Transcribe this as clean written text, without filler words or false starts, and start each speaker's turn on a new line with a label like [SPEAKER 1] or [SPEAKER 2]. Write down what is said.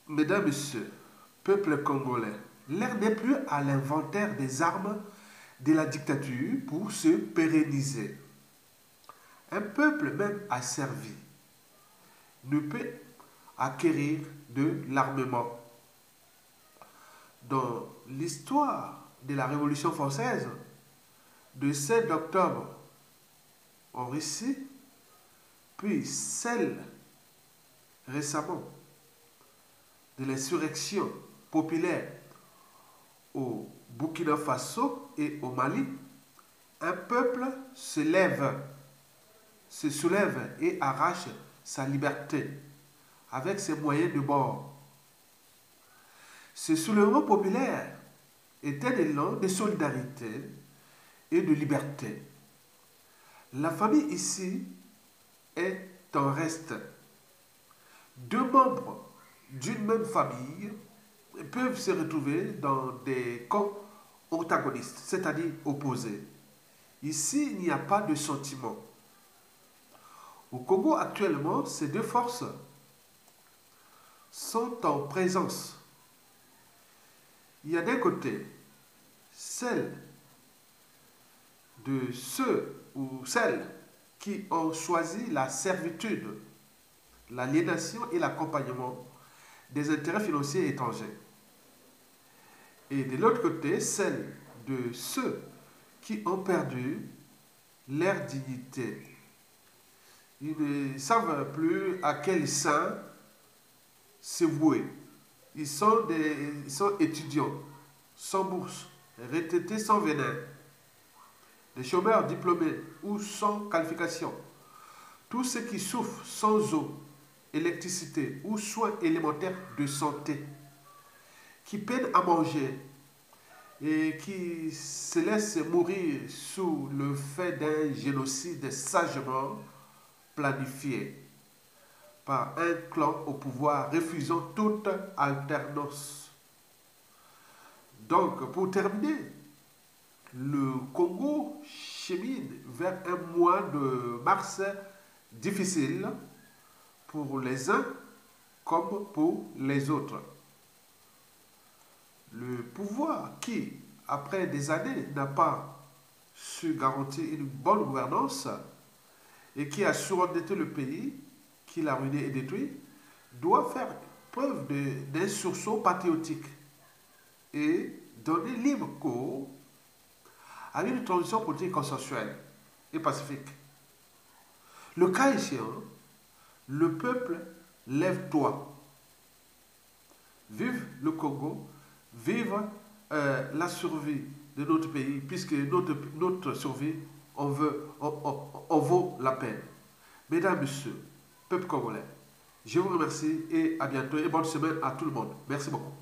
[SPEAKER 1] Mesdames, Messieurs, peuple congolais, l'ère n'est plus à l'inventaire des armes de la dictature pour se pérenniser. Un peuple même asservi ne peut acquérir de l'armement. Dans l'histoire de la Révolution française, de 7 octobre en Russie, puis celle récemment de l'insurrection populaire au Burkina Faso et au Mali, un peuple se soulève et arrache sa liberté avec ses moyens de bord. Ce soulèvement populaire est un élan de solidarité et de liberté. La famille ici est en reste. Deux membres d'une même famille peuvent se retrouver dans des camps antagonistes, c'est-à-dire opposés. Ici, il n'y a pas de sentiment. Au Congo, actuellement, ces deux forces sont en présence. Il y a d'un côté celle de ceux ou celles qui ont choisi la servitude, l'aliénation et l'accompagnement des intérêts financiers étrangers. Et de l'autre côté, celle de ceux qui ont perdu leur dignité. Ils ne savent plus à quel saint se vouer. Ils sont étudiants, sans bourse, retraités sans venin, des chômeurs diplômés ou sans qualification. Tous ceux qui souffrent sans eau, électricité ou soins élémentaires de santé, qui peinent à manger et qui se laissent mourir sous le fait d'un génocide sagement planifié par un clan au pouvoir refusant toute alternance. Donc, pour terminer, le Congo chemine vers un mois de mars difficile pour les uns comme pour les autres. Le pouvoir qui, après des années, n'a pas su garantir une bonne gouvernance et qui a surendetté le pays, qui l'a ruiné et détruit, doit faire preuve d'un sursaut patriotique et donner libre cours à une transition politique consensuelle et pacifique. Le cas échéant, le peuple lève-toi. Vive le Congo, vive la survie de notre pays, puisque notre survie en vaut la peine. Mesdames, Messieurs, peuple congolais, je vous remercie et à bientôt et bonne semaine à tout le monde. Merci beaucoup.